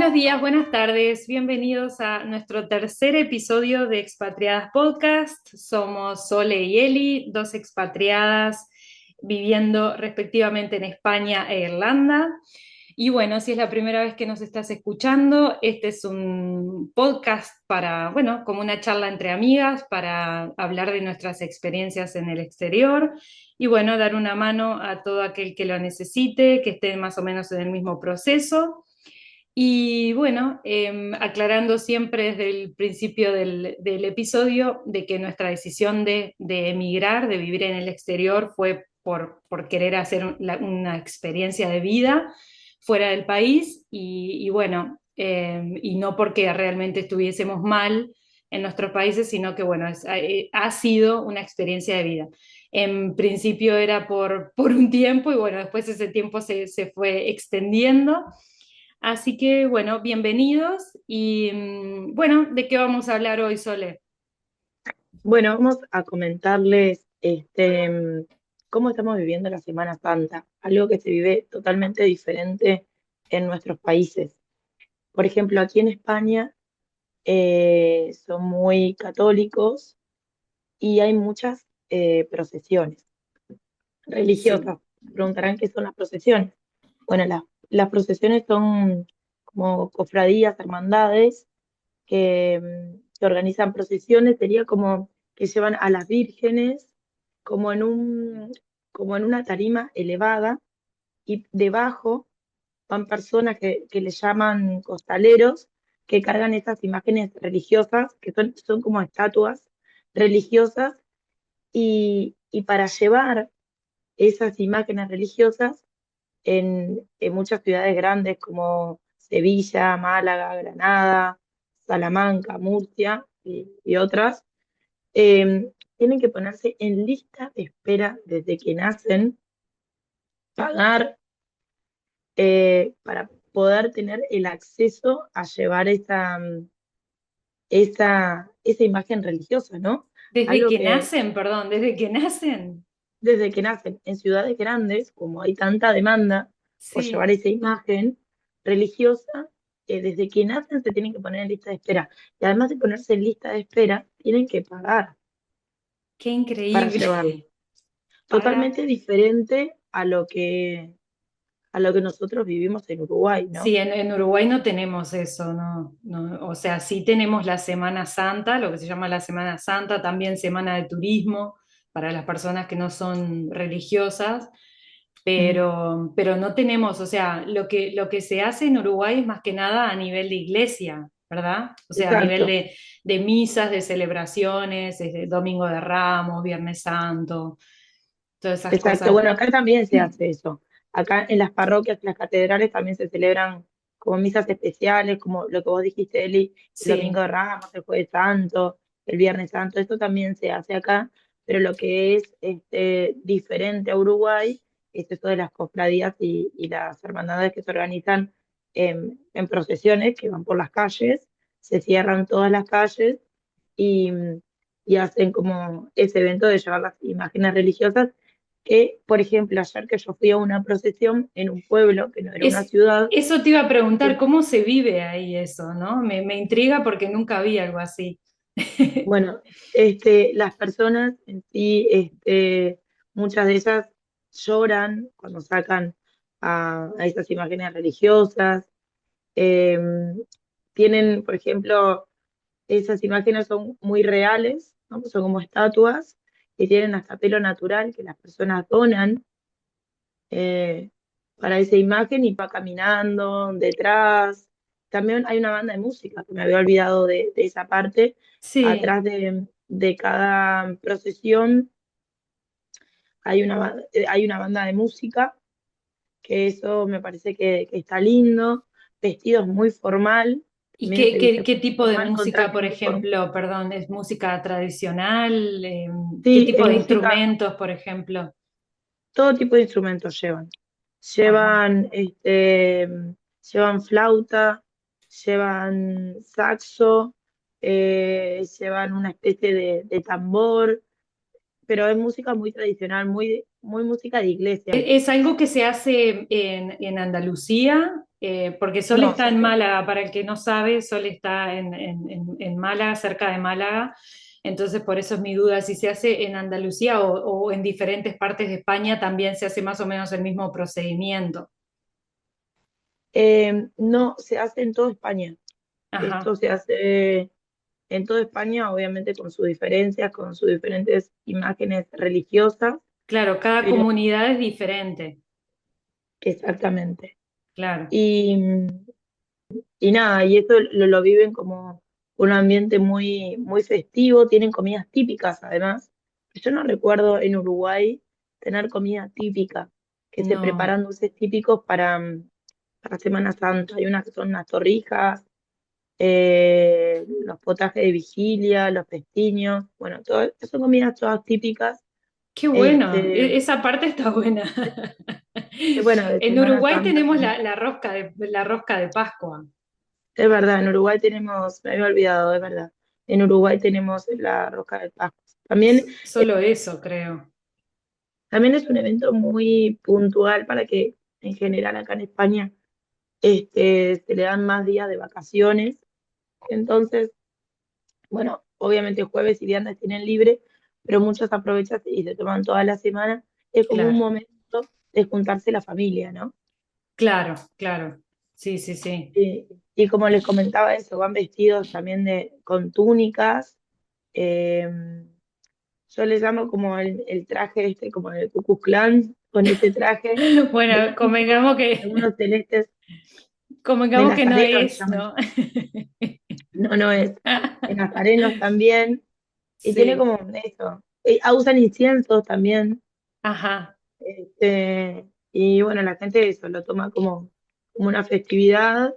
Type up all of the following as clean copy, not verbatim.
Buenos días, buenas tardes, bienvenidos a nuestro tercer episodio de Expatriadas Podcast. Somos Sole y Eli, dos expatriadas viviendo respectivamente en España e Irlanda. Y bueno, si es la primera vez que nos estás escuchando, este es un podcast para, bueno, como una charla entre amigas para hablar de nuestras experiencias en el exterior y bueno, dar una mano a todo aquel que lo necesite, que esté más o menos en el mismo proceso. Y bueno, aclarando siempre desde el principio del episodio de que nuestra decisión de emigrar, de vivir en el exterior, fue por querer hacer una experiencia de vida fuera del país y bueno, y no porque realmente estuviésemos mal en nuestros países, sino que bueno, ha sido una experiencia de vida. En principio era por un tiempo y bueno, después ese tiempo se fue extendiendo. Así que bueno, bienvenidos y bueno, ¿de qué vamos a hablar hoy, Sole? Bueno, vamos a comentarles cómo estamos viviendo la Semana Santa, algo que se vive totalmente diferente en nuestros países. Por ejemplo, aquí en España son muy católicos y hay muchas procesiones Sí. religiosas. Preguntarán qué son las procesiones. Bueno, las procesiones son como cofradías, hermandades que organizan procesiones, sería como que llevan a las vírgenes como como en una tarima elevada y debajo van personas que le llaman costaleros que cargan estas imágenes religiosas, que son como estatuas religiosas, y para llevar esas imágenes religiosas en muchas ciudades grandes como Sevilla, Málaga, Granada, Salamanca, Murcia y otras, tienen que ponerse en lista de espera desde que nacen, pagar para poder tener el acceso a llevar esa imagen religiosa, ¿no? Desde Algo que que nacen, perdón, desde que nacen. desde que nacen en ciudades grandes, como hay tanta demanda por llevar Sí, esa imagen religiosa, desde que nacen se tienen que poner en lista de espera. Y además de ponerse en lista de espera, tienen que pagar qué para increíble. llevarlo. Pagar. Totalmente diferente a lo que nosotros vivimos en Uruguay, ¿no? Sí, en Uruguay no tenemos eso, ¿no? O sea, sí tenemos la Semana Santa, lo que se llama la Semana Santa, también Semana de Turismo para las personas que no son religiosas, Mm, pero no tenemos, o sea, lo que se hace en Uruguay es más que nada a nivel de iglesia, ¿verdad? O sea, a nivel exacto, de misas, de celebraciones, Domingo de Ramos, Viernes Santo, todas esas exacto. cosas. Bueno, acá también se hace eso. Acá en las parroquias, en las catedrales también se celebran como misas especiales, como lo que vos dijiste, Eli, el Domingo Sí. de Ramos, el Jueves Santo, el Viernes Santo, esto también se hace acá, pero lo que es diferente a Uruguay es eso de las cofradías y las hermandades que se organizan en procesiones que van por las calles, se cierran todas las calles y, y hacen como ese evento de llevar las imágenes religiosas que, por ejemplo, ayer que yo fui a una procesión en un pueblo que no era una ciudad, Eso te iba a preguntar, eh, ¿cómo se vive ahí eso, no? Me intriga porque nunca vi algo así. bueno, las personas en sí, muchas de ellas lloran cuando sacan a esas imágenes religiosas. eh, Tienen, por ejemplo, esas imágenes son muy reales, ¿no? Son como estatuas que tienen hasta pelo natural que las personas donan eh, para esa imagen y va caminando detrás. También hay una banda de música, que me había olvidado de esa parte. Sí, Atrás de cada procesión hay una banda de música, que eso me parece que está lindo. Vestidos muy formal, ¿y también se viste qué muy tipo de formal, con música, trajes por muy formales. ejemplo, perdón, es música tradicional? ¿Qué Sí, tipo es de música, instrumentos, por ejemplo? todo tipo de instrumentos llevan. Ajá. Llevan, llevan flauta, llevan saxo, llevan una especie de tambor, pero es música muy tradicional, muy música de iglesia. ¿Es algo que se hace en Andalucía? Porque Sol No, está en Málaga, para el que no sabe, Sol está en Málaga, cerca de Málaga. Entonces, por eso es mi duda, si se hace en Andalucía o en diferentes partes de España, también se hace más o menos el mismo procedimiento. no, se hace en toda España. Esto Ajá. se hace en toda España, obviamente con sus diferencias, con sus diferentes imágenes religiosas, Claro, cada pero comunidad es diferente. exactamente. Claro, Y, y nada, y eso lo viven como un ambiente muy festivo, tienen comidas típicas además. Yo no recuerdo en Uruguay tener comida típica, que se no. preparan dulces típicos para Semana Santa. Hay unas que son las torrijas, los potajes de vigilia, los pestiños, bueno, todo, son comidas todas típicas, Qué bueno, este, esa parte está buena. bueno, de En Semana Uruguay Santa tenemos también. la rosca de Pascua. Es verdad, en Uruguay tenemos, me había olvidado, es verdad, en Uruguay tenemos la Rosca de Pascua. También, Solo eso, creo. también es un evento muy puntual para que en general acá en España se le dan más días de vacaciones. Entonces, bueno, obviamente jueves y viernes tienen libre, pero muchos aprovechan y se toman toda la semana. Es como un Claro, momento de juntarse la familia, ¿no? claro, claro. Sí, sí, sí. Y como les comentaba eso, van vestidos también con túnicas. eh, yo les llamo como el traje este, como el Ku Klux Klan, con ese traje Bueno, blanco, algunos celestes de convengamos que no nazarenos, le es, llaman. ¿no? No, no es. De nazarenos también. Y tiene Sí, como eso. Usan inciensos también. ajá, Y bueno, la gente eso lo toma como una festividad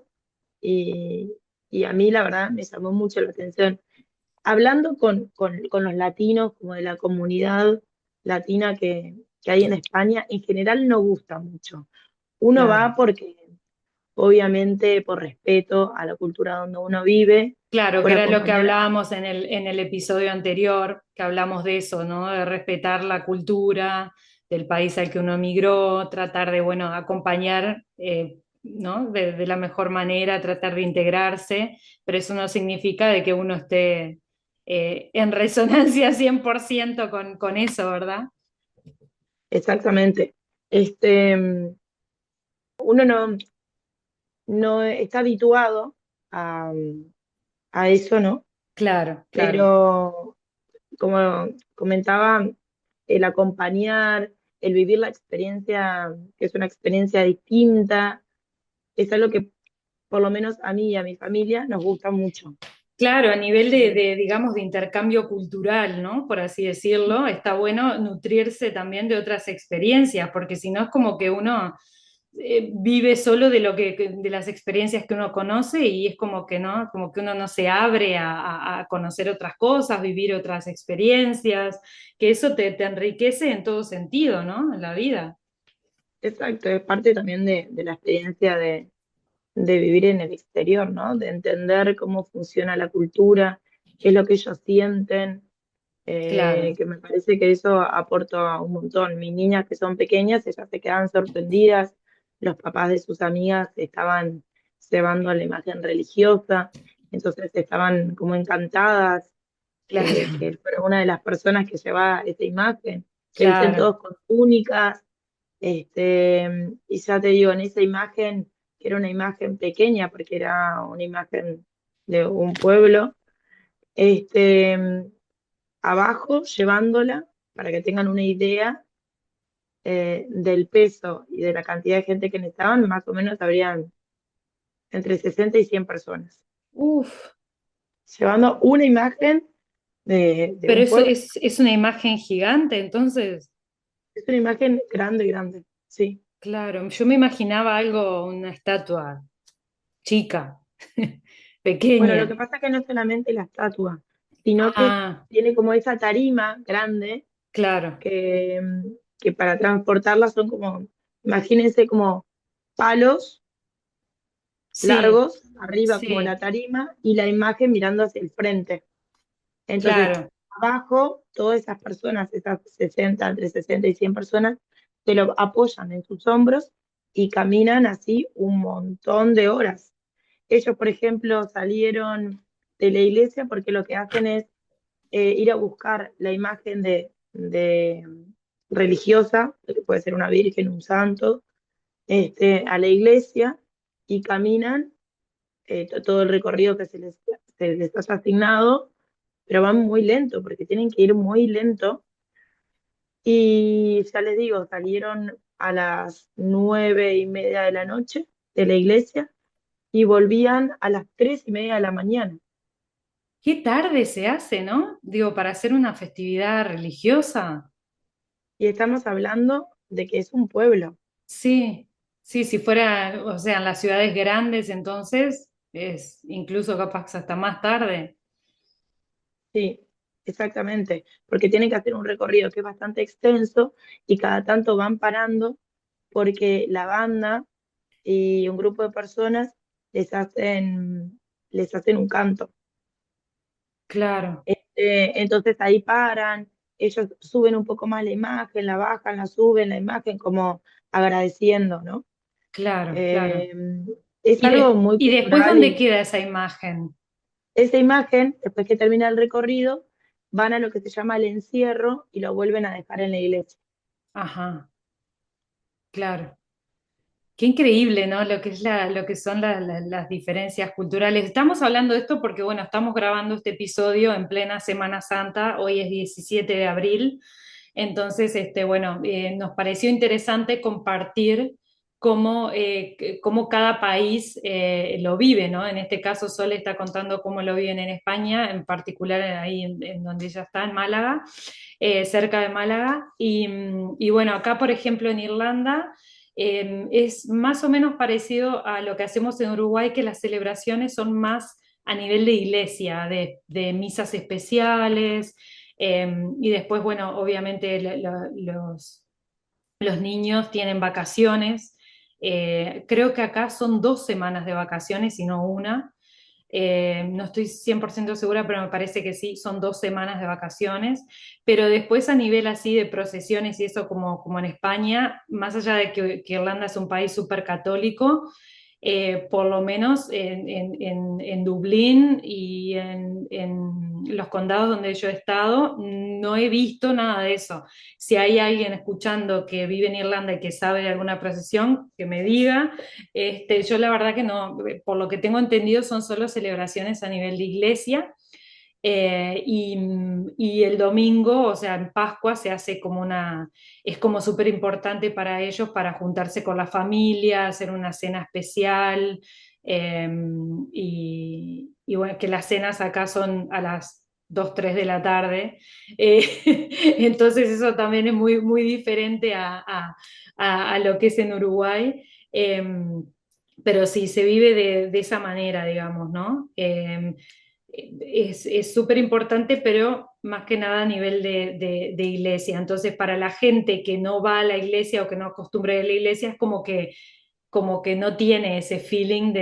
y, y a mí la verdad me llamó mucho la atención. Hablando con los latinos, como de la comunidad latina que hay en España, en general no gusta mucho. Uno va claro. porque, obviamente, por respeto a la cultura donde uno vive, Claro, que por era lo que acompañar a... hablábamos en el episodio anterior, que hablamos de eso, ¿no? De respetar la cultura del país al que uno emigró, tratar de, bueno, acompañar, ¿no? De la mejor manera, tratar de integrarse, pero eso no significa de que uno esté en resonancia 100% con eso, ¿verdad? Exactamente. Uno no está habituado a, a eso, ¿no? Claro, claro. Pero como comentaba, el acompañar, el vivir la experiencia, que es una experiencia distinta, es algo que por lo menos a mí y a mi familia nos gusta mucho. Claro, a nivel Eh, digamos, de intercambio cultural, ¿no? Por así decirlo, está bueno nutrirse también de otras experiencias, porque si no es como que uno vive solo de de las experiencias que uno conoce y es como que no, como que uno no se abre a conocer otras cosas, vivir otras experiencias, que eso te enriquece en todo sentido, ¿no? En la vida. exacto, es parte también de la experiencia de vivir en el exterior, ¿no? De entender cómo funciona la cultura, qué es lo que ellos sienten, Claro, que me parece que eso aporta un montón. Mis niñas que son pequeñas, ellas se quedan sorprendidas, los papás de sus amigas estaban llevando la imagen religiosa, entonces estaban como encantadas claro, que fuera una de las personas que llevaba esa imagen. Se visten claro, todos con túnicas, y ya te digo, en esa imagen, que era una imagen pequeña, porque era una imagen de un pueblo, este, abajo, llevándola, para que tengan una idea del peso y de la cantidad de gente que necesitaban, más o menos habrían entre 60 y 100 personas. uf, Llevando una imagen de pero un eso pueblo. es una imagen gigante, entonces. Es una imagen grande, grande, sí. Claro, yo me imaginaba algo, una estatua chica, Bueno, lo que pequeña. pasa es que no es solamente la estatua, sino que Ah, tiene como esa tarima grande claro. que, que para transportarla son como, imagínense como palos Sí, largos, arriba como la sí, tarima y la imagen mirando hacia el frente. Entonces, claro. abajo, todas esas personas, esas 60, entre 60 y 100 personas, se lo apoyan en sus hombros y caminan así un montón de horas. Ellos, por ejemplo, salieron de la iglesia porque lo que hacen es ir a buscar la imagen de religiosa, que puede ser una virgen, un santo, a la iglesia y caminan todo el recorrido que se les haya asignado, pero van muy lento porque tienen que ir muy lento. Y ya les digo, salieron a las 9:30 de la noche de la iglesia y volvían a las 3:30 de la mañana. Qué tarde se hace, ¿no? Digo, para hacer una festividad religiosa. Y estamos hablando de que es un pueblo. Sí, sí, si fuera, o sea, en las ciudades grandes, entonces es incluso capaz hasta más tarde. Sí, exactamente, porque tienen que hacer un recorrido que es bastante extenso y cada tanto van parando porque la banda y un grupo de personas les hacen un canto. Claro, Entonces ahí paran, ellos suben un poco más la imagen, la bajan, la suben, la imagen como agradeciendo, ¿no? claro, claro. Eh, es algo muy Y después, cultural ¿dónde y queda esa imagen? esa imagen, después que termina el recorrido, van a lo que se llama el encierro y lo vuelven a dejar en la iglesia. Ajá, claro. Qué increíble, ¿no? Lo que es lo que son las diferencias culturales. Estamos hablando de esto porque, bueno, estamos grabando este episodio en plena Semana Santa. Hoy es 17 de abril. Entonces, bueno, nos pareció interesante compartir cómo cada país lo vive, ¿no? En este caso, Sole está contando cómo lo viven en España, en particular ahí en donde ella está, en Málaga, cerca de Málaga. Y bueno, acá, por ejemplo, en Irlanda. Es más o menos parecido a lo que hacemos en Uruguay, que las celebraciones son más a nivel de iglesia, de misas especiales, y después, bueno, obviamente los niños tienen vacaciones. Creo que acá son 2 semanas de vacaciones y no una. No estoy 100% segura, pero me parece que sí, son 2 semanas de vacaciones. Pero después a nivel así de procesiones y eso como en España, más allá de que Irlanda es un país súper católico, por lo menos en Dublín y en los condados donde yo he estado, no he visto nada de eso. Si hay alguien escuchando que vive en Irlanda y que sabe de alguna procesión, que me diga. Yo la verdad que no, por lo que tengo entendido son solo celebraciones a nivel de iglesia. Y el domingo, o sea, en Pascua se hace es como súper importante para ellos para juntarse con la familia, hacer una cena especial. eh, y bueno, que las cenas acá son a las 2 3 de la tarde. Eh, entonces eso también es muy, muy diferente a lo que es en Uruguay. Pero sí, se vive de esa manera, digamos, ¿no? Es súper importante, pero más que nada a nivel de iglesia. Entonces, para la gente que no va a la iglesia o que no acostumbra a ir a la iglesia, es como que no tiene ese feeling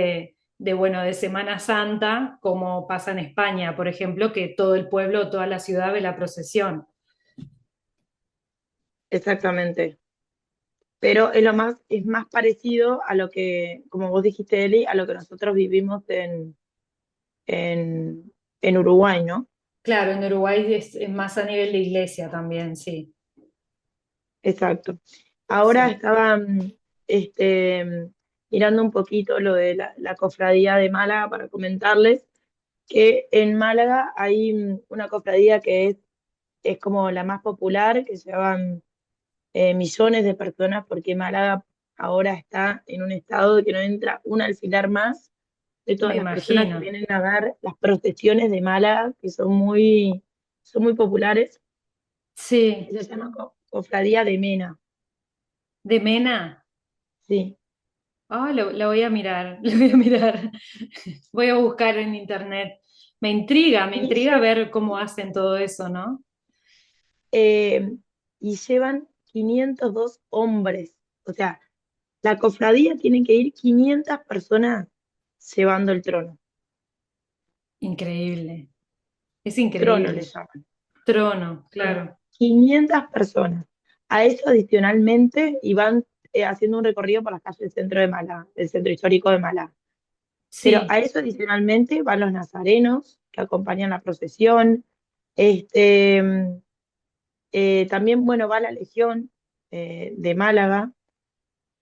bueno, de Semana Santa, como pasa en España, por ejemplo, que todo el pueblo, toda la ciudad ve la procesión. Exactamente. Pero es más parecido a lo que, como vos dijiste, Eli, a lo que nosotros vivimos en Uruguay, ¿no? Claro, en Uruguay es más a nivel de iglesia también, sí, Exacto. Ahora sí. estaba mirando un poquito lo de la cofradía de Málaga para comentarles que en Málaga hay una cofradía que es como la más popular, que llevan millones de personas, porque Málaga ahora está en un estado de que no entra un alfiler más de Me todas las personas que imagino. vienen a ver las procesiones de Málaga, que son muy populares, Sí, que se llama Cofradía de Mena. de Mena. Sí. Ah, lo voy a mirar, lo voy a mirar. Voy a buscar en internet. Me Y, intriga ver cómo hacen todo eso, ¿no? eh, y llevan 502 hombres. O sea, la cofradía tiene que ir 500 personas llevando el trono. Increíble. Es Trono le increíble. llaman. trono, Bueno, claro. 500 personas. A eso adicionalmente, y van haciendo un recorrido por las calles del centro de Málaga, del centro histórico de Málaga. Pero Sí, a eso adicionalmente van los nazarenos que acompañan la procesión. Este, también, bueno, va la Legión de Málaga.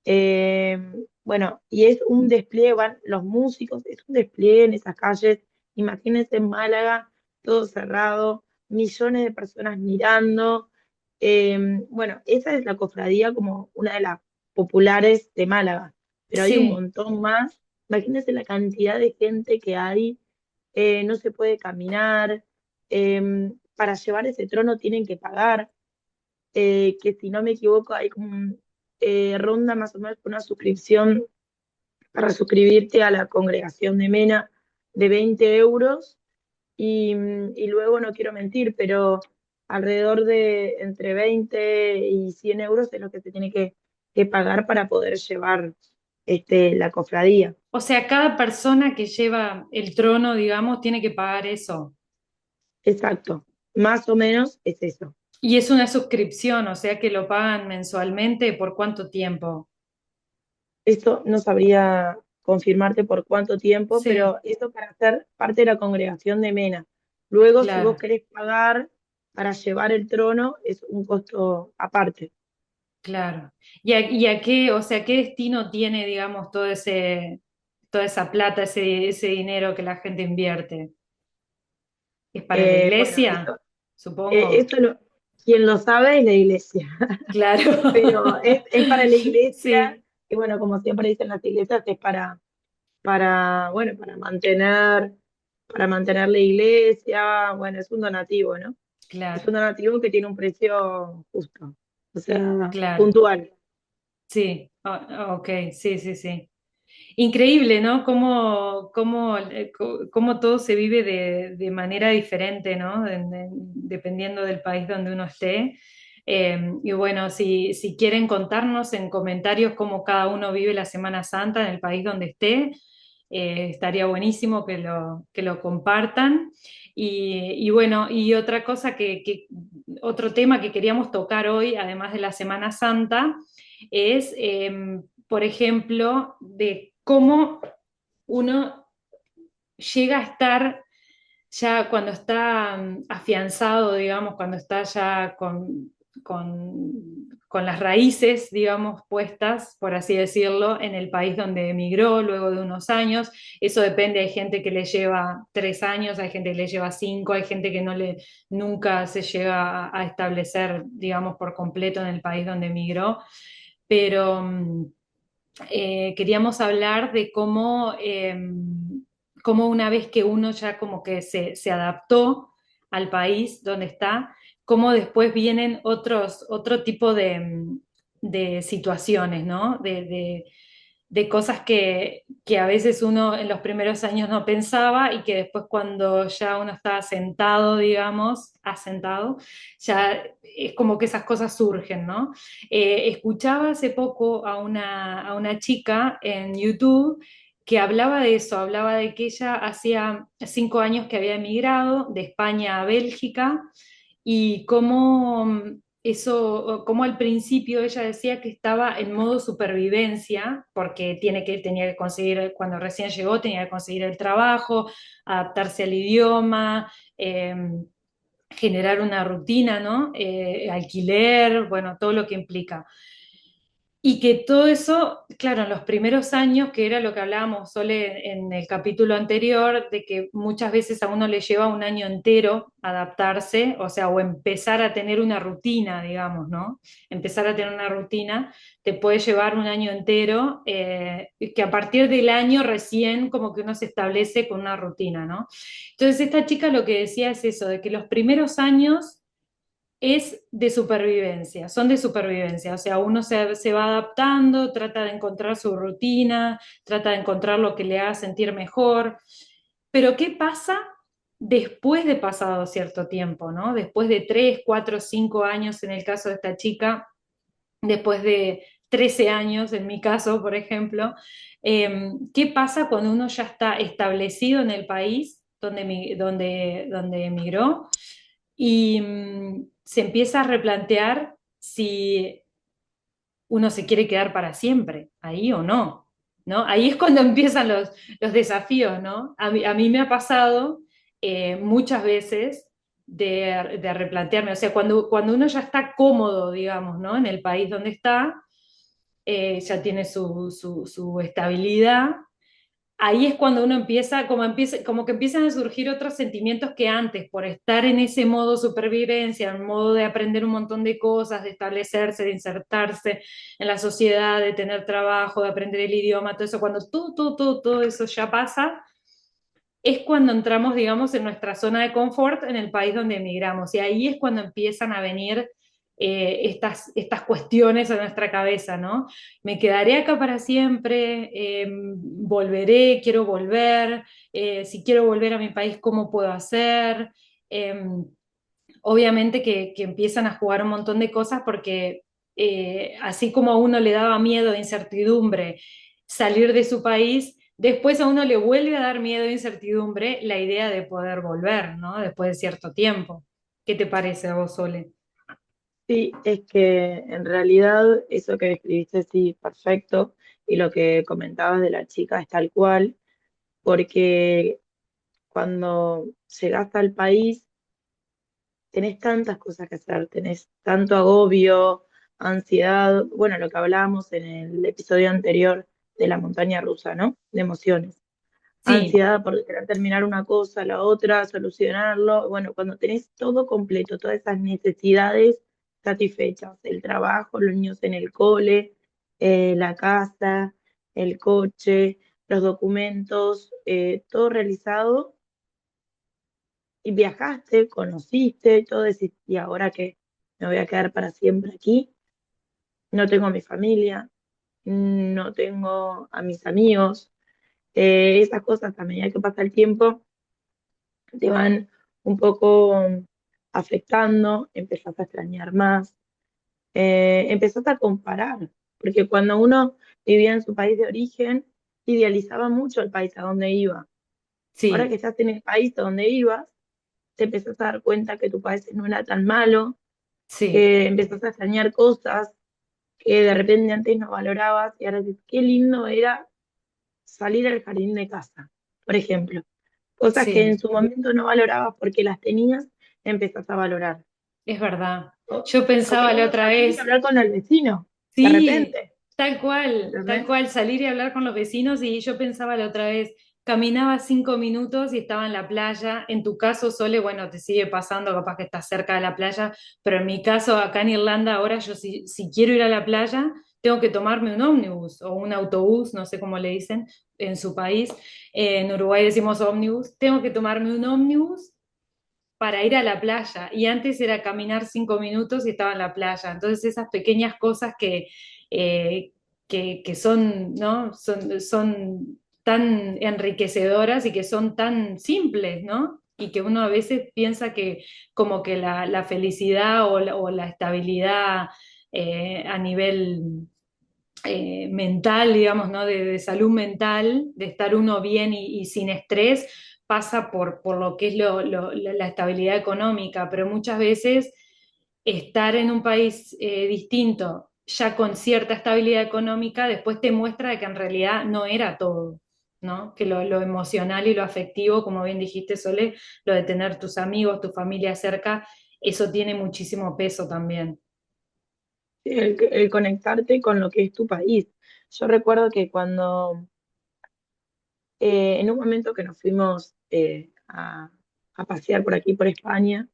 Eh, bueno, y es un despliegue, van los músicos, es un despliegue en esas calles. Imagínense en Málaga, todo cerrado, millones de personas mirando. Bueno, esa es la cofradía como una de las populares de Málaga, pero hay un sí. montón más. Imagínense la cantidad de gente que hay, no se puede caminar. Para llevar ese trono tienen que pagar, que si no me equivoco hay como ronda más o menos una suscripción para suscribirte a la congregación de Mena de 20 euros y luego no quiero mentir, pero alrededor de entre 20 y 100 euros es lo que se tiene que pagar para poder llevar la cofradía. O sea, cada persona que lleva el trono, digamos, tiene que pagar eso. Exacto, más o menos es eso. Y es una suscripción, o sea que lo pagan mensualmente, ¿por cuánto tiempo? Esto no sabría confirmarte por cuánto tiempo, Sí, pero esto para ser parte de la congregación de Mena. Luego, si vos claro, querés pagar para llevar el trono, es un costo aparte. claro. Y a qué, o sea, qué destino tiene, digamos, todo ese, toda esa plata, ese dinero que la gente invierte? ¿Es para la Bueno, iglesia? Supongo. esto quien lo sabe es la iglesia, pero Claro. es para la iglesia, Sí, y bueno, como siempre dicen las iglesias, es bueno, para mantener la iglesia, bueno, es un donativo, ¿no? Es claro, un donativo que tiene un precio justo, o sea, claro. puntual. Sí, ok, sí, sí, sí. Increíble, ¿no? Cómo todo se vive de manera diferente, ¿no? Dependiendo del país donde uno esté. Y bueno, si quieren contarnos en comentarios cómo cada uno vive la Semana Santa en el país donde esté, estaría buenísimo que lo compartan. Y bueno, y otra cosa otro tema que queríamos tocar hoy, además de la Semana Santa, es, por ejemplo, de cómo uno llega a estar ya cuando está afianzado, digamos, cuando está ya con las raíces, digamos, puestas, por así decirlo, en el país donde emigró luego de unos años. Eso depende, hay gente que le lleva 3 años, hay gente que le lleva 5, hay gente que nunca se llega a establecer, digamos, por completo en el país donde emigró. Pero queríamos hablar de cómo una vez que uno ya como que se adaptó al país donde está, cómo después vienen otro tipo de situaciones, ¿no? De cosas que a veces uno en los primeros años no pensaba y que después cuando ya uno está asentado, digamos, asentado, ya es como que esas cosas surgen, ¿no? Escuchaba hace poco a una chica en YouTube que hablaba de eso, hablaba de que ella hacía 5 años que había emigrado de España a Bélgica y cómo al principio ella decía que estaba en modo supervivencia, porque tenía que conseguir, cuando recién llegó, tenía que conseguir el trabajo, adaptarse al idioma, generar una rutina, ¿no? Alquiler, bueno, todo lo que implica. Y que todo eso, claro, en los primeros años, que era lo que hablábamos Sole en el capítulo anterior, de que muchas veces a uno le lleva un año entero adaptarse, o sea, o empezar a tener una rutina, digamos, ¿no? Empezar a tener una rutina te puede llevar un año entero, que a partir del año recién como que uno se establece con una rutina, ¿no? Entonces esta chica lo que decía es eso, de que los primeros años es de supervivencia, son de supervivencia, o sea, uno se va adaptando, trata de encontrar su rutina, trata de encontrar lo que le haga sentir mejor, pero ¿qué pasa después de pasado cierto tiempo, ¿no? Después de 3, 4, 5 años en el caso de esta chica, después de 13 años en mi caso, por ejemplo, ¿qué pasa cuando uno ya está establecido en el país donde emigró? y se empieza a replantear si uno se quiere quedar para siempre ahí o no, ¿no? Ahí es cuando empiezan los desafíos, ¿no? A mí me ha pasado muchas veces de replantearme, o sea, cuando uno ya está cómodo, digamos, ¿no? En el país donde está, ya tiene su estabilidad. Ahí es cuando uno empieza, como que empiezan a surgir otros sentimientos que antes, por estar en ese modo supervivencia, en modo de aprender un montón de cosas, de establecerse, de insertarse en la sociedad, de tener trabajo, de aprender el idioma, todo eso, cuando todo eso ya pasa, es cuando entramos, digamos, en nuestra zona de confort en el país donde emigramos. Y ahí es cuando empiezan a venir estas cuestiones a nuestra cabeza, ¿no? ¿Me quedaré acá para siempre? ¿Volveré? ¿Quiero volver? Si quiero volver a mi país, ¿cómo puedo hacer? Obviamente que empiezan a jugar un montón de cosas porque así como a uno le daba miedo e incertidumbre salir de su país, después a uno le vuelve a dar miedo e incertidumbre la idea de poder volver, ¿no? Después de cierto tiempo. ¿Qué te parece a vos, Sole? Sí, es que en realidad eso que describiste sí, perfecto, y lo que comentabas de la chica es tal cual, porque cuando llegas al país tenés tantas cosas que hacer, tenés tanto agobio, ansiedad, bueno, lo que hablábamos en el episodio anterior de la montaña rusa, ¿no? De emociones. Sí, Ansiedad por querer terminar una cosa, la otra, solucionarlo. Bueno, cuando tenés todo completo, todas esas necesidades satisfechas, el trabajo, los niños en el cole, la casa, el coche, los documentos, todo realizado, y viajaste, conociste, todo decís, y ahora que me voy a quedar para siempre aquí, no tengo a mi familia, no tengo a mis amigos, esas cosas a medida que pasa el tiempo te van un poco afectando, empezás a extrañar más, empezás a comparar, porque cuando uno vivía en su país de origen, idealizaba mucho el país a donde iba. Ahora que sí, estás en el país a donde ibas, te empezás a dar cuenta que tu país no era tan malo, sí, que empezás a extrañar cosas que de repente antes no valorabas y ahora dices, qué lindo era salir al jardín de casa, por ejemplo. Cosas que en sí, su momento no valorabas porque las tenías, empezás a valorar. es verdad. O, Yo o qué pensaba la lindo otra salir y vez, hablar con el vecino, de sí, repente, tal ¿entendés? cual, salir y hablar con los vecinos y yo pensaba la otra vez, caminaba 5 minutos y estaba en la playa. En tu caso, Sole, bueno, te sigue pasando, capaz que estás cerca de la playa, pero en mi caso, acá en Irlanda, ahora yo si quiero ir a la playa, tengo que tomarme un ómnibus o un autobús, no sé cómo le dicen en su país. En Uruguay decimos ómnibus, tengo que tomarme un ómnibus para ir a la playa y antes era caminar 5 minutos y estaba en la playa. Entonces esas pequeñas cosas eh, que son, ¿no? Son tan enriquecedoras y que son tan simples, ¿no? Y que uno a veces piensa que como que la felicidad o la estabilidad a nivel mental, digamos, ¿no? De salud mental, de estar uno bien y sin estrés, pasa por lo que es la estabilidad económica, pero muchas veces estar en un país distinto, ya con cierta estabilidad económica, después te muestra de que en realidad no era todo, ¿no? Que lo emocional y lo afectivo, como bien dijiste, Sole, lo de tener tus amigos, tu familia cerca, eso tiene muchísimo peso también. Sí, el conectarte con lo que es tu país. Yo recuerdo que cuando, en un momento que nos fuimos a pasear por aquí, por España,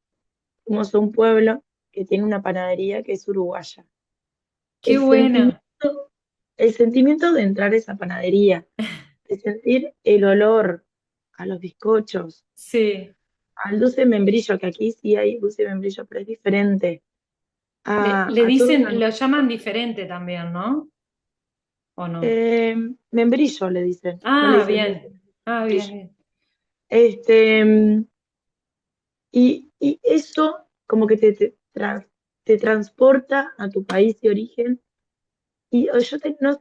fuimos a un pueblo que tiene una panadería que es uruguaya. Qué El bueno, sentimiento, el sentimiento de entrar a esa panadería, de sentir el olor a los bizcochos, sí. al dulce de membrillo, que aquí sí hay dulce de membrillo, pero es diferente, Le a todo dicen, lo llaman diferente también, ¿no? ¿O no? eh, membrillo le dicen, no le Ah, dicen dulce bien. de Ah, bien, membrillo. bien. Este, y eso como que te transporta a tu país de origen. Y yo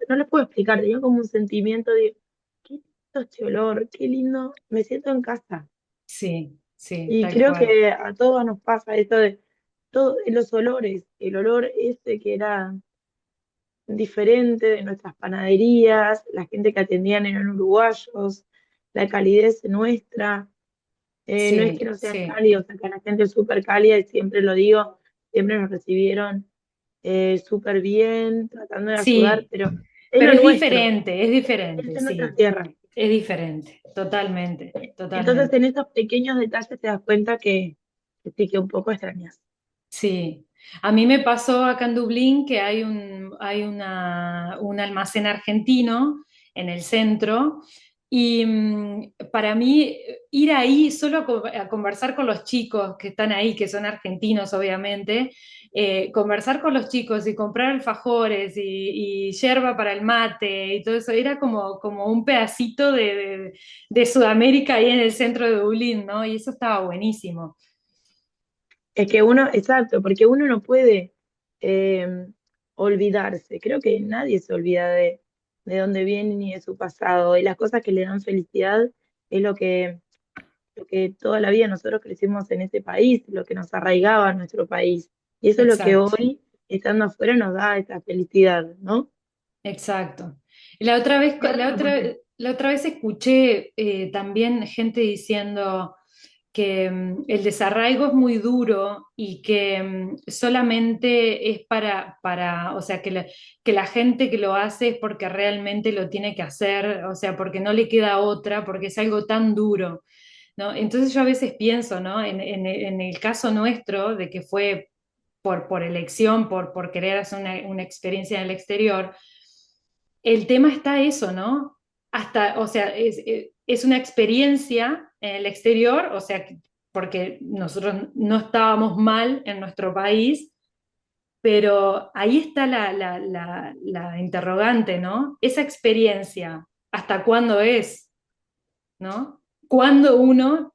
no le puedo explicar, tenía como un sentimiento de, qué lindo este olor, qué lindo, me siento en casa. Sí, sí, Y tal creo cual. que a todos nos pasa esto de todos los olores, el olor ese que era diferente de nuestras panaderías, la gente que atendían eran uruguayos, la calidez nuestra, no es que Sí, no sean sí, cálidos, acá la gente es súper cálida y siempre lo digo, siempre nos recibieron súper bien, tratando de ayudar, sí, pero es pero lo nuestro, es es diferente, en nuestra sí, tierra. es diferente, totalmente, Entonces totalmente. en esos pequeños detalles te das cuenta que sí, que un poco extrañas. Sí, a mí me pasó acá en Dublín que hay un almacén argentino en el centro y para mí ir ahí solo a conversar con los chicos que están ahí, que son argentinos obviamente, conversar con los chicos y comprar alfajores y yerba para el mate y todo eso, era como un pedacito de Sudamérica ahí en el centro de Dublín, ¿no? Y eso estaba buenísimo. Es que uno, exacto, porque uno no puede eh, olvidarse. Creo que nadie se olvida de dónde viene ni de su pasado. Y las cosas que le dan felicidad es lo que toda la vida nosotros crecimos en este país, lo que nos arraigaba a nuestro país. Y eso es lo que Exacto. hoy, estando afuera, nos da esa felicidad, ¿no? Exacto. Y la otra vez, Y otra, porque la otra vez escuché también gente diciendo que el desarraigo es muy duro y que solamente es o sea, que la gente que lo hace es porque realmente lo tiene que hacer, o sea, porque no le queda otra, porque es algo tan duro, ¿no? Entonces yo a veces pienso, ¿no? En el caso nuestro, de que fue por elección, por querer hacer una experiencia en el exterior, el tema está eso, ¿no? Hasta, o sea, es una experiencia en el exterior, o sea, porque nosotros no estábamos mal en nuestro país, pero ahí está la interrogante, ¿no? Esa experiencia, ¿hasta cuándo es? ¿No? Cuándo uno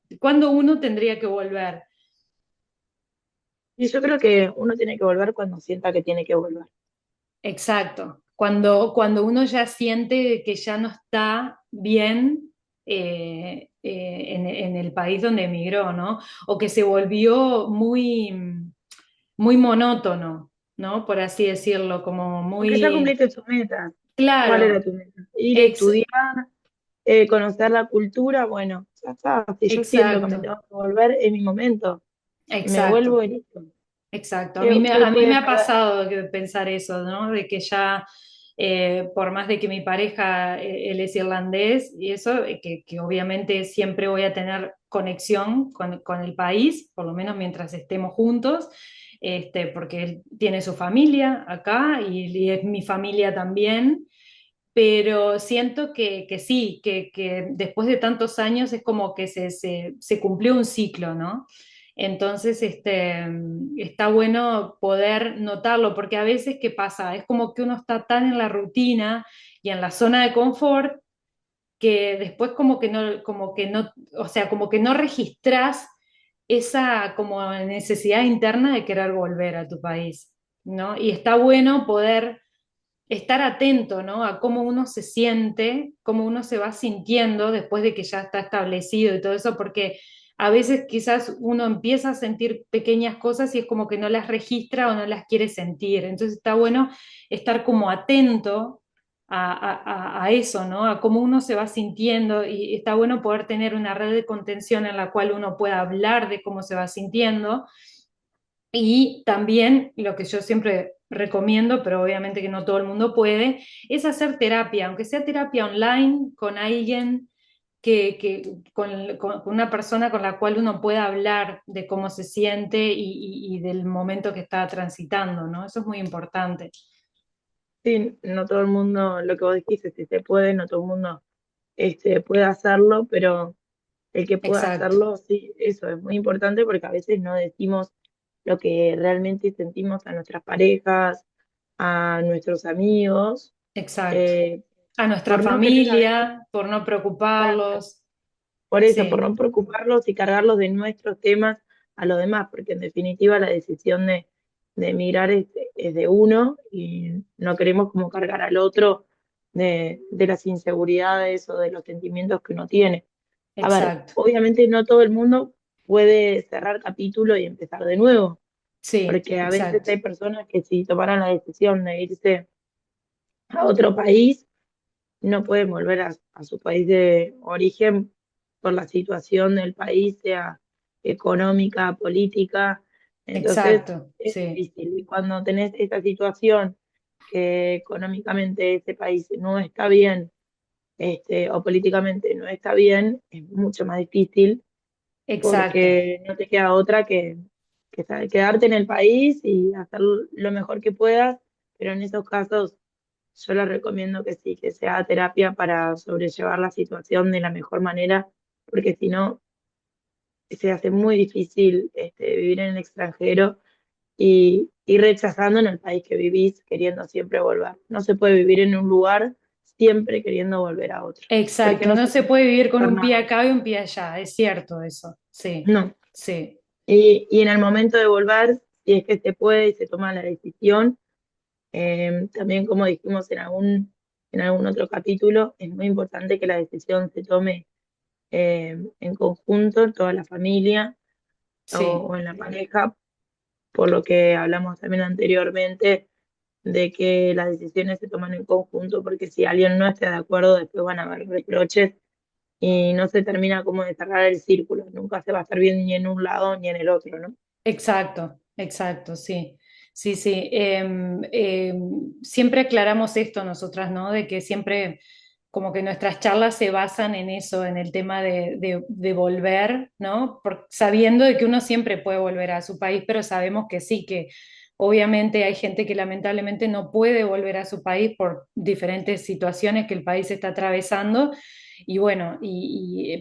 tendría que volver? y yo creo que uno tiene que volver cuando sienta que tiene que volver. Exacto. Cuando uno ya siente que ya no está bien en el país donde emigró, ¿no? O que se volvió muy monótono, ¿no? Por así decirlo, como Porque ya muy cumpliste tus metas. ¿Cuál era claro. tu meta? Ir a Ex- estudiar, conocer la cultura, bueno, ya está. Si yo siento que me exacto, tengo que volver, es mi momento. Me vuelvo exacto. y listo. Exacto, ¿Qué a mí me puede ha perder? pasado que pensar eso, ¿no? De que ya, por más de que mi pareja, él es irlandés y eso, que obviamente siempre voy a tener conexión con el país, por lo menos mientras estemos juntos, porque él tiene su familia acá y es mi familia también, pero siento que sí, que después de tantos años es como que se cumplió un ciclo, ¿no? Entonces, está bueno poder notarlo, porque a veces, ¿qué pasa? Es como que uno está tan en la rutina y en la zona de confort que después como que no, o sea, como que no registras esa como necesidad interna de querer volver a tu país, ¿no? Y está bueno poder estar atento, ¿no? A cómo uno se siente, cómo uno se va sintiendo después de que ya está establecido y todo eso, porque a veces quizás uno empieza a sentir pequeñas cosas y es como que no las registra o no las quiere sentir. Entonces está bueno estar como atento a eso, ¿no? A cómo uno se va sintiendo y está bueno poder tener una red de contención en la cual uno pueda hablar de cómo se va sintiendo y también lo que yo siempre recomiendo, pero obviamente que no todo el mundo puede, es hacer terapia, aunque sea terapia online con alguien con una persona con la cual uno pueda hablar de cómo se siente y del momento que está transitando, ¿no? Eso es muy importante. Sí, no todo el mundo, lo que vos dijiste, si se puede, no todo el mundo puede hacerlo, pero el que pueda Exacto, hacerlo, sí, eso es muy importante porque a veces no decimos lo que realmente sentimos a nuestras parejas, a nuestros amigos, exacto. eh, A nuestra por no querer a veces, familia, por no exacto, preocuparlos. por eso, por Sí, no preocuparlos y cargarlos de nuestros temas a los demás, porque en definitiva la decisión de emigrar es de uno y no queremos como cargar al otro de las inseguridades o de los sentimientos que uno tiene. A ver, exacto. obviamente no todo el mundo puede cerrar capítulo y empezar de nuevo, Sí, porque a veces exacto, hay personas que si tomaran la decisión de irse a otro país, no pueden volver a su país de origen por la situación del país, sea económica, política. Entonces exacto, es sí, difícil. Y cuando tenés esta situación que económicamente ese país no está bien, o políticamente no está bien, es mucho más difícil exacto. porque no te queda otra quedarte en el país y hacer lo mejor que puedas, pero en esos casos yo les recomiendo que sí, que sea terapia para sobrellevar la situación de la mejor manera, porque si no, se hace muy difícil vivir en el extranjero y rechazando en el país que vivís, queriendo siempre volver. No se puede vivir en un lugar siempre queriendo volver a otro, porque Exacto, no no se se puede puede vivir con hacer un pie nada. acá y un pie allá, es cierto eso, sí, No. sí, Y en el momento de volver, si es que se puede y se toma la decisión, también como dijimos en algún otro capítulo, es muy importante que la decisión se tome en conjunto, toda la familia sí, o en la pareja, por lo que hablamos también anteriormente, de que las decisiones se toman en conjunto, porque si alguien no está de acuerdo, después van a haber reproches y no se termina como de cerrar el círculo, nunca se va a estar bien ni en un lado ni en el otro, ¿no? exacto, exacto, sí, sí, sí. Siempre aclaramos esto nosotras, ¿no? De que siempre como que nuestras charlas se basan en eso, en el tema de volver, ¿no? Sabiendo de que uno siempre puede volver a su país, pero sabemos que sí, que obviamente hay gente que lamentablemente no puede volver a su país por diferentes situaciones que el país está atravesando. Y bueno,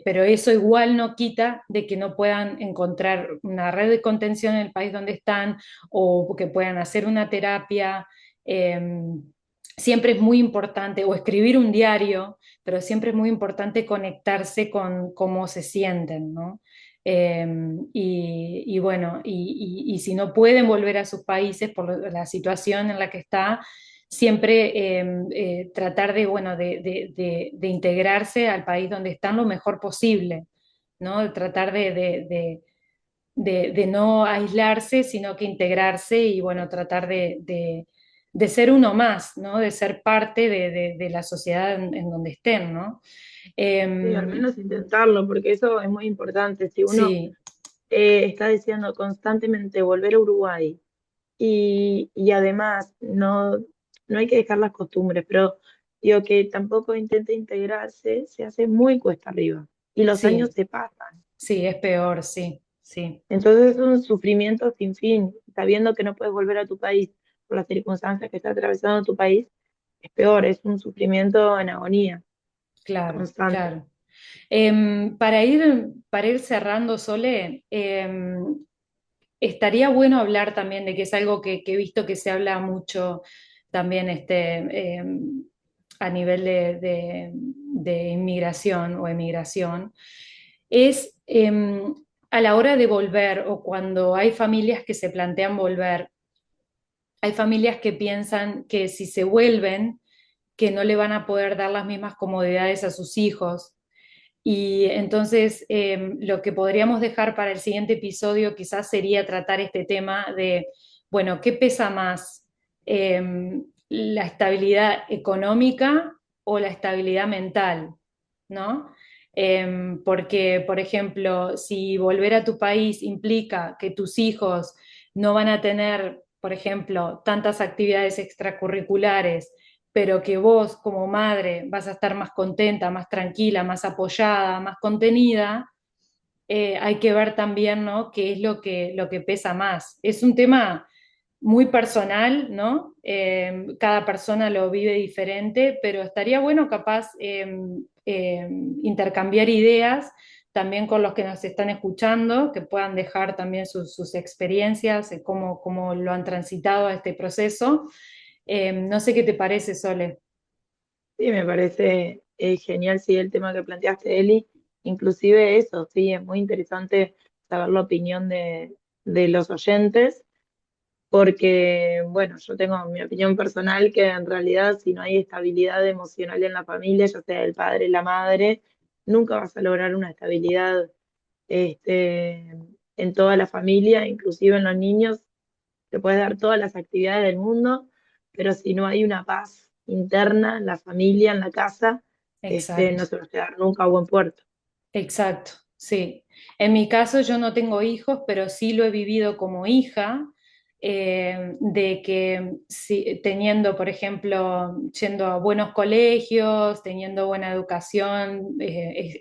pero eso igual no quita de que no puedan encontrar una red de contención en el país donde están o que puedan hacer una terapia. Siempre es muy importante, o escribir un diario, pero siempre es muy importante conectarse con cómo se sienten, ¿no? Eh, y bueno, y si no pueden volver a sus países por la situación en la que está, siempre tratar de, bueno, de integrarse al país donde están lo mejor posible, ¿no? De tratar de no aislarse, sino que integrarse y, bueno, tratar de ser uno más, ¿no? De ser parte de la sociedad en donde estén, ¿no? Sí, al Eh, menos intentarlo, porque eso es muy importante. Si uno sí, está deseando constantemente volver a Uruguay y además no hay que dejar las costumbres, pero digo que tampoco intente integrarse, se hace muy cuesta arriba y los años sí, se pasan. sí, es peor, sí, sí. Entonces es un sufrimiento sin fin, sabiendo que no puedes volver a tu país por las circunstancias que está atravesando tu país, es peor, es un sufrimiento en agonía Claro, constante. claro. Para ir cerrando, Sole, estaría bueno hablar también de que es algo que he visto que se habla mucho también a nivel de inmigración o emigración, es a la hora de volver o cuando hay familias que se plantean volver, hay familias que piensan que si se vuelven, que no le van a poder dar las mismas comodidades a sus hijos. Y entonces lo que podríamos dejar para el siguiente episodio quizás sería tratar este tema de, bueno, ¿qué pesa más? ¿La estabilidad económica o la estabilidad mental? ¿No? Porque, por ejemplo, si volver a tu país implica que tus hijos no van a tener, por ejemplo, tantas actividades extracurriculares, pero que vos como madre vas a estar más contenta, más tranquila, más apoyada, más contenida, hay que ver también, ¿no? Qué es lo que pesa más. Es un tema muy personal, ¿no? Cada persona lo vive diferente, pero estaría bueno capaz intercambiar ideas también con los que nos están escuchando, que puedan dejar también sus experiencias, cómo lo han transitado a este proceso. No sé qué te parece, Sole. Sí, me parece genial, sí, el tema que planteaste, Eli. Inclusive eso, sí, es muy interesante saber la opinión de los oyentes, porque, bueno, yo tengo mi opinión personal que en realidad si no hay estabilidad emocional en la familia, ya sea el padre, la madre, nunca vas a lograr una estabilidad, este, en toda la familia, inclusive en los niños. Te puedes dar todas las actividades del mundo, pero si no hay una paz interna en la familia, en la casa, no Exacto. se va a quedar nunca a buen puerto. Exacto, sí. En mi caso yo no tengo hijos, pero sí lo he vivido como hija, de que teniendo, por ejemplo, yendo a buenos colegios, teniendo buena educación,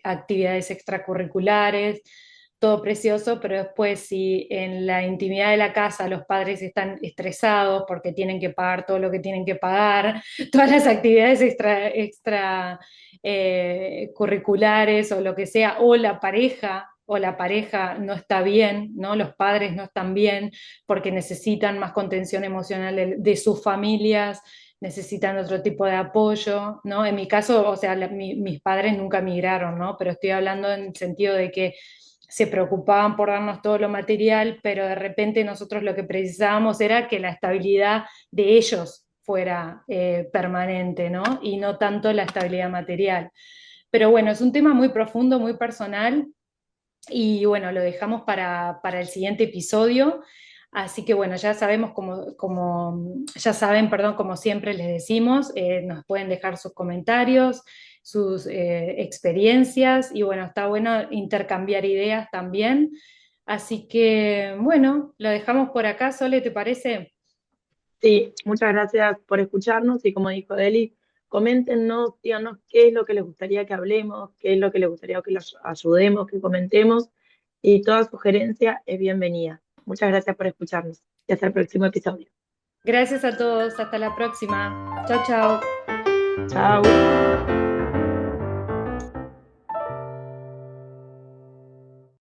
actividades extracurriculares, todo precioso, pero después si en la intimidad de la casa los padres están estresados porque tienen que pagar todo lo que tienen que pagar, todas las actividades extra curriculares o lo que sea, o la pareja no está bien, ¿no? Los padres no están bien porque necesitan más contención emocional de sus familias, necesitan otro tipo de apoyo, ¿no? En mi caso, o sea, mis padres nunca migraron, ¿no? Pero estoy hablando en el sentido de que se preocupaban por darnos todo lo material, pero de repente nosotros lo que precisábamos era que la estabilidad de ellos fuera permanente, ¿no? Y no tanto la estabilidad material. Pero bueno, es un tema muy profundo, muy personal, y bueno, lo dejamos para el siguiente episodio. Así que bueno, ya sabemos ya saben, perdón, como siempre les decimos, nos pueden dejar sus comentarios, sus experiencias, y bueno, está bueno intercambiar ideas también. Así que bueno, lo dejamos por acá. Sole, ¿te parece? Sí, muchas gracias por escucharnos y como dijo Deli, coméntenos, díganos qué es lo que les gustaría que hablemos, qué es lo que les gustaría que los ayudemos, que comentemos y toda sugerencia es bienvenida. Muchas gracias por escucharnos y hasta el próximo episodio. Gracias a todos, hasta la próxima. Chao, chao. Chao.